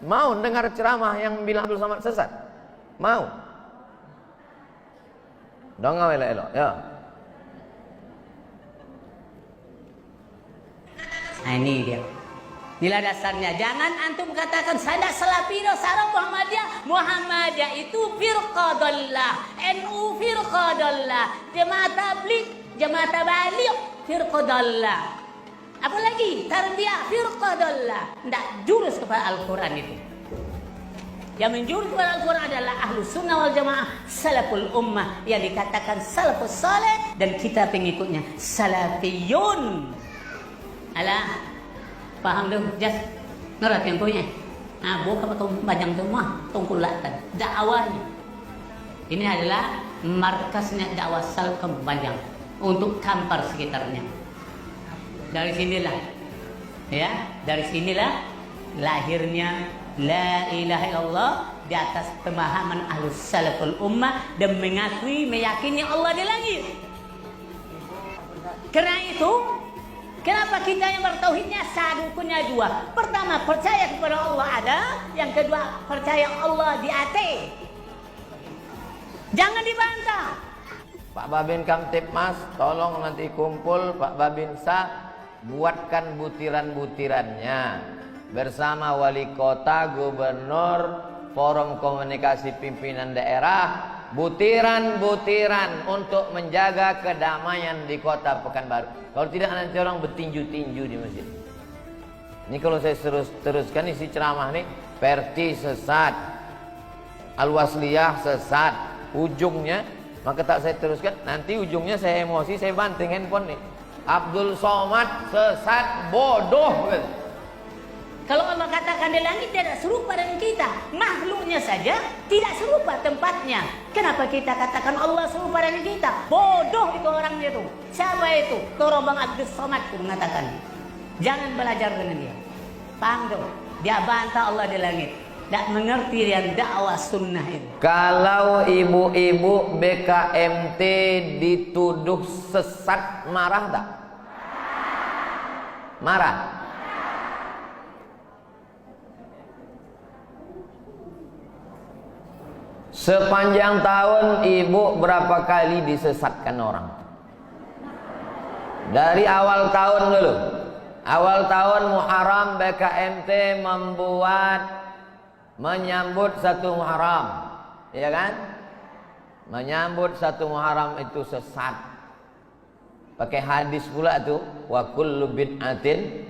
Mau dengar ceramah yang bilang Abdul Somad sesat? Mau? Dongeng elok-elok, ya. Nah ini dia. Inilah dasarnya. Jangan antum katakan saya Salafiyah, sarah Muhammadiyah. Muhammadiyah itu firqadallah, NU firqadallah, Jemaah Tabligh, Jemaah Tabaligh firqadallah. Apalagi tarbiyah firqadallah. Tidak jurus kepada Al-Quran itu. Yang menjurus kepada Al-Quran adalah Ahlus Sunnah wal Jamaah, Salaful Ummah, yang dikatakan Salafus Saleh, dan kita pengikutnya Salafiyun. Alah, paham tu? Just ngerat yang punya. Nah, bukan pakai banyak semua, tungkulatan. Dakwahnya. Ini adalah markasnya dakwah Salaf Banjang untuk Kampar sekitarnya. Dari sinilah, ya, dari sinilah lahirnya La ilaha illallah di atas pemahaman Ahlus Salaful Ummah dan mengakui, meyakini Allah di langit. Karena itu, kenapa kita yang bertauhidnya rukunnya dua? Pertama, percaya kepada Allah ada. Yang kedua, percaya Allah di atas. Jangan dibantah. Pak Babin Kamtipmas, tolong nanti kumpul Pak Babinsa, buatkan butiran-butirannya bersama wali kota, gubernur, forum komunikasi pimpinan daerah, butiran-butiran untuk menjaga kedamaian di kota Pekanbaru. Kalau tidak nanti orang bertinju-tinju di masjid. Ini kalau saya teruskan isi ceramah nih, Perti sesat, Al-Wasliyah sesat, ujungnya, maka tak saya teruskan, nanti ujungnya saya emosi, saya banting handphone nih. Abdul Somad sesat, bodoh gitu. Kalau Allah katakan di langit tidak serupa dengan kita, makhluknya saja tidak serupa tempatnya. Kenapa kita katakan Allah serupa dengan kita? Bodoh itu orangnya itu. Siapa itu? Korobang Abdul Somad mengatakan. Jangan belajar dengan dia. Paham tuh? Dia bantah Allah di langit. Tak mengerti dia dakwah sunnah itu. Kalau ibu-ibu BKMT dituduh sesat, marah tak? Marah. Sepanjang tahun ibu berapa kali disesatkan orang? Dari awal tahun dulu. Awal tahun Muharram BKMT menyambut satu Muharram, ya kan? Menyambut satu Muharram itu sesat. Pakai hadis pula tuh, wa kullu bid'atin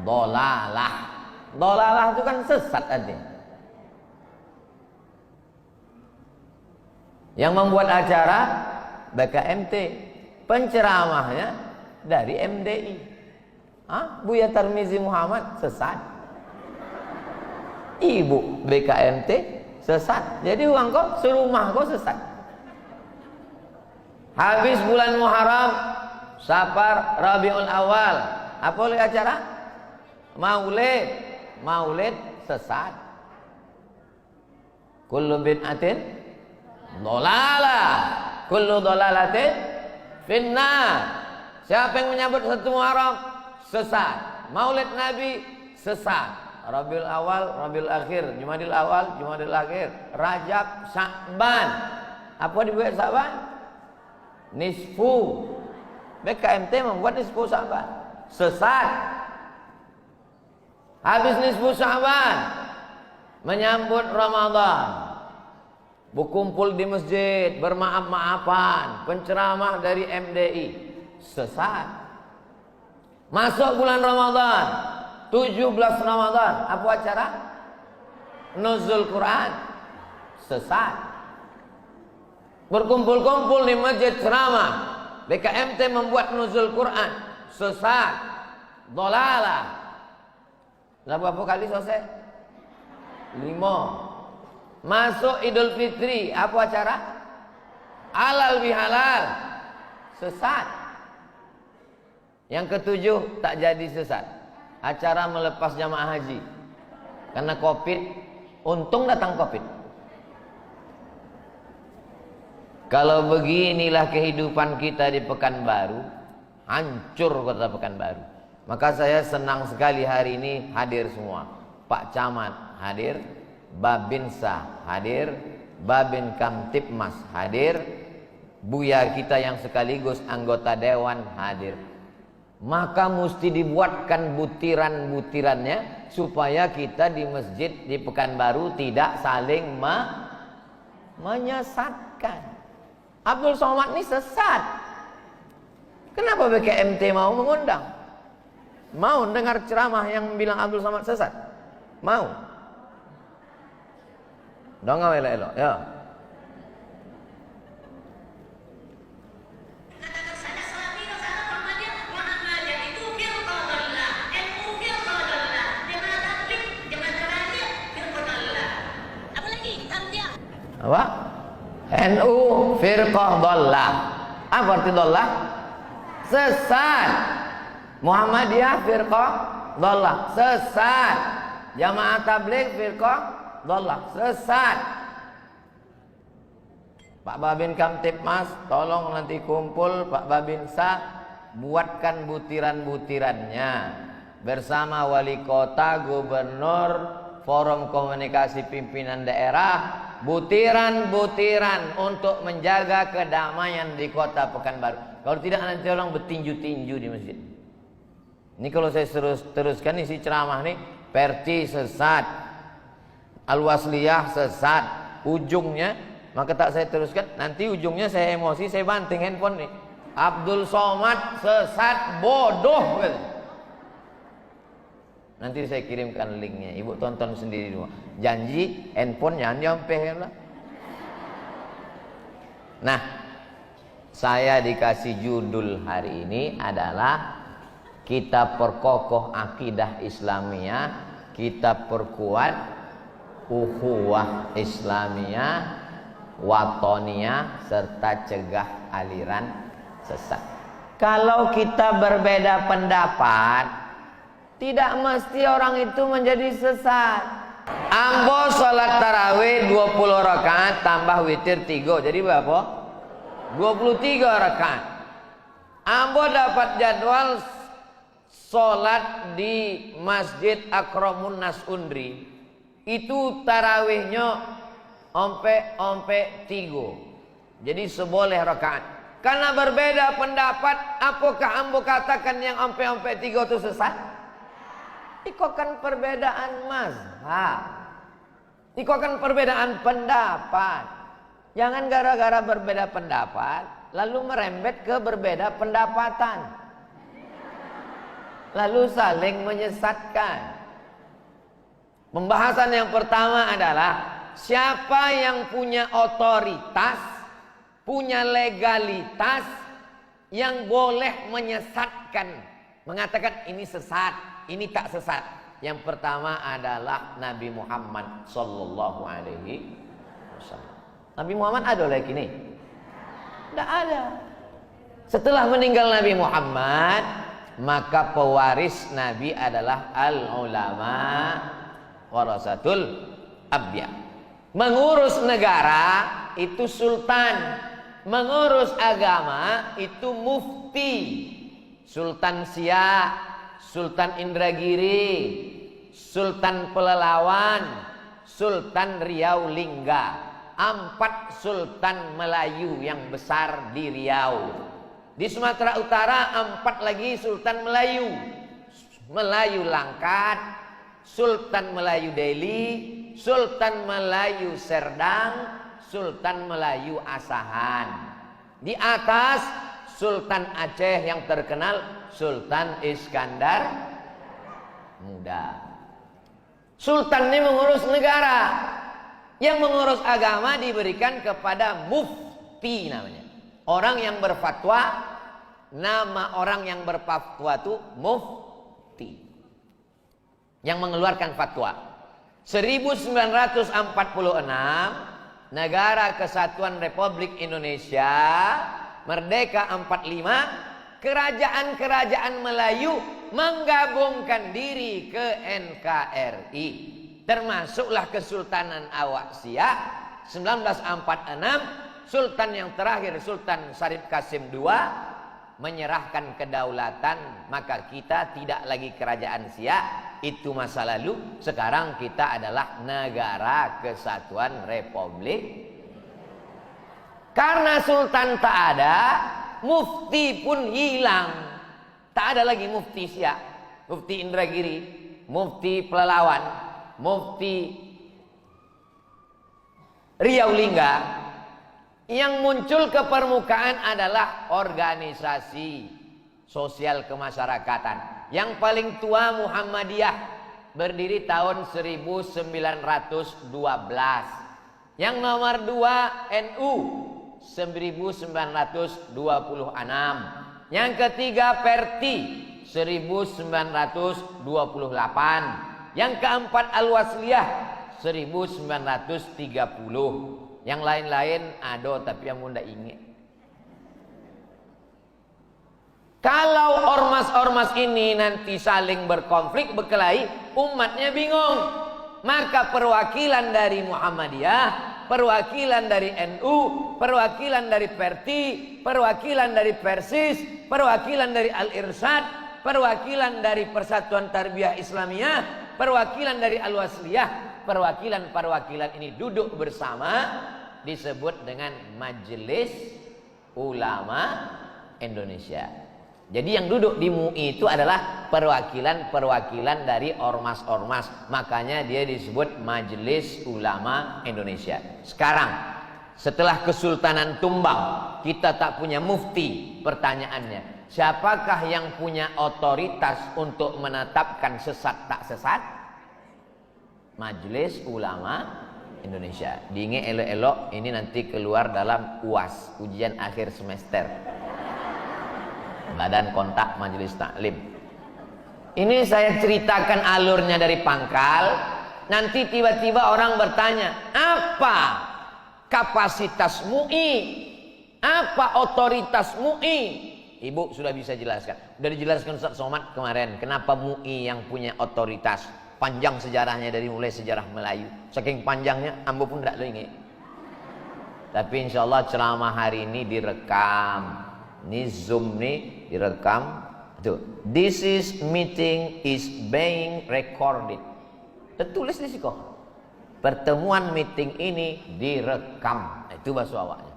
dhalalah. Dhalalah itu kan sesat artinya. Yang membuat acara BKMT, penceramahnya dari MDI. Buya Tarmizi Muhammad sesat. Ibu BKMT sesat. Jadi uang kau serumah kau sesat. Habis bulan Muharram, Safar, Rabiul Awal, apa oleh acara? Maulid sesat. Kullu bid'atin dhalalah, kullu dhalalatin finnar. Siapa yang menyambut satu Muharram sesat, Maulid Nabi sesat, Rabiul Awal, Rabiul Akhir, Jumadil Awal, Jumadil Akhir, Rajab, Sya'ban. Apa dibuat Sya'ban? Nisfu. BKMT membuat nisfu Sya'ban, sesat. Habis nisfu Sya'ban, menyambut Ramadan, berkumpul di masjid, bermaaf-maafan, penceramah dari MDI, sesat. Masuk bulan Ramadan, 17 Ramadan, apa acara? Nuzul Quran, sesat. Berkumpul-kumpul di masjid ceramah, BKMT membuat Nuzul Quran, sesat. Dhalalah. Berapa kali selesai? 5. Masuk Idul Fitri, apa acara? Halal bihalal, sesat. Yang ketujuh, tak jadi sesat, acara melepas jamaah haji karena Covid. Untung datang Covid. Kalau beginilah kehidupan kita di Pekanbaru, hancur kota Pekanbaru. Maka saya senang sekali hari ini hadir semua, Pak Camat, hadir, Babinsa hadir, Babin Kamtipmas hadir, Buya kita yang sekaligus anggota dewan hadir. Maka mesti dibuatkan butiran-butirannya supaya kita di masjid di Pekanbaru tidak saling menyesatkan. Abdul Somad ini sesat. Kenapa BKMT mau mengundang? Mau dengar ceramah yang bilang Abdul Somad sesat? Mau? Dong elok-elok ya. Apa? NU firqah dhallah. Apa arti dhallah? Sesat. Muhammadiyah firqah dhallah, sesat. Jamaah tabligh firqah dhallah, sesat. Pak Babin Kamtipmas, tolong nanti kumpul Pak Babinsa, buatkan butiran-butirannya bersama wali kota, gubernur, forum komunikasi pimpinan daerah, butiran-butiran untuk menjaga kedamaian di kota Pekanbaru. Kalau tidak nanti orang bertinju-tinju di masjid. Ini kalau saya teruskan isi ceramah nih, Perti sesat, Al-Wasliyah sesat, ujungnya, maka tak saya teruskan, nanti ujungnya saya emosi, saya banting handphone nih. Abdul Somad sesat, bodoh gitu. Nanti saya kirimkan linknya, ibu tonton sendiri dulu. Janji handphone jangan nyampe lah. Nah, saya dikasih judul hari ini adalah kita perkokoh akidah Islamiyah, kita perkuat ukhuwah Islamiyah, watoniyah, serta cegah aliran sesat. Kalau kita berbeda pendapat, tidak mesti orang itu menjadi sesat. Ambo sholat tarawih 20 rakaat tambah witir 3, jadi berapa? 23 rakaat. Ambo dapat jadwal sholat di Masjid Akramun Nas Undri. Itu tarawihnya ompe 3. Jadi seboleh rakaat. Karena berbeda pendapat, apakah ambo katakan yang ompe 3 itu sesat? Itu kan perbedaan mazhab. Itu kan perbedaan pendapat. Jangan gara-gara berbeda pendapat lalu merembet ke berbeda pendapatan, lalu saling menyesatkan. Pembahasan yang pertama adalah siapa yang punya otoritas, punya legalitas yang boleh menyesatkan, mengatakan ini sesat, ini tak sesat. Yang pertama adalah Nabi Muhammad sallallahu alaihi wasallam. Nabi Muhammad ada lagi nih? Tidak ada. Setelah meninggal Nabi Muhammad, maka pewaris Nabi adalah al-ulama warasatul anbiya. Mengurus negara itu sultan, mengurus agama itu mufti. Sultan Siak, Sultan Indragiri, Sultan Pelalawan, Sultan Riau Lingga. 4 sultan Melayu yang besar di Riau. Di Sumatera Utara 4 lagi sultan Melayu. Melayu Langkat, Sultan Melayu Deli, Sultan Melayu Serdang, Sultan Melayu Asahan. Di atas Sultan Aceh yang terkenal Sultan Iskandar Muda. Sultan ini mengurus negara. Yang mengurus agama diberikan kepada mufti namanya. Orang yang berfatwa, nama orang yang berfatwa itu mufti. Yang mengeluarkan fatwa. 1946 Negara Kesatuan Republik Indonesia Merdeka 45, kerajaan-kerajaan Melayu menggabungkan diri ke NKRI. Termasuklah Kesultanan Awak Siak 1946. Sultan yang terakhir Sultan Syarif Qasim II menyerahkan kedaulatan, maka kita tidak lagi kerajaan Siak, itu masa lalu. Sekarang kita adalah Negara Kesatuan Republik. Karena sultan tak ada, mufti pun hilang. Tak ada lagi mufti Siak, mufti Indragiri, mufti Pelalawan, mufti Riau Lingga. Yang muncul ke permukaan adalah organisasi sosial kemasyarakatan. Yang paling tua Muhammadiyah, berdiri tahun 1912. Yang nomor 2 NU 1926. Yang ketiga Perti 1928. Yang keempat Al-Wasliyah 1930. Yang lain-lain ada tapi yang muda ingat. Kalau ormas-ormas ini nanti saling berkonflik, berkelahi, umatnya bingung. Maka perwakilan dari Muhammadiyah, perwakilan dari NU, perwakilan dari Perti, perwakilan dari Persis, perwakilan dari Al-Irsyad, perwakilan dari Persatuan Tarbiyah Islamiyah, perwakilan dari Al-Wasliyah, perwakilan ini duduk bersama, disebut dengan Majelis Ulama Indonesia. Jadi yang duduk di MUI itu adalah perwakilan-perwakilan dari ormas-ormas. Makanya dia disebut Majelis Ulama Indonesia. Sekarang setelah Kesultanan tumbang, kita tak punya mufti. Pertanyaannya, siapakah yang punya otoritas untuk menetapkan sesat tak sesat? Majelis Ulama Indonesia. Diingat elok-elok, ini nanti keluar dalam UAS, ujian akhir semester. Badan Kontak Majelis Taklim. Ini saya ceritakan alurnya dari pangkal. Nanti tiba-tiba orang bertanya, apa kapasitas MUI? Apa otoritas MUI? Ibu sudah bisa jelaskan. Sudah dijelaskan Ustaz Somad kemarin. Kenapa MUI yang punya otoritas? Panjang sejarahnya dari mulai sejarah Melayu. Saking panjangnya, ambo pun tidak ingat. Tapi insya Allah ceramah hari ini direkam. Ini Zoom nih direkam. Tuh, this is meeting is being recorded. Tertulis di sini kok. Pertemuan meeting ini direkam. Itu bahasa awaknya.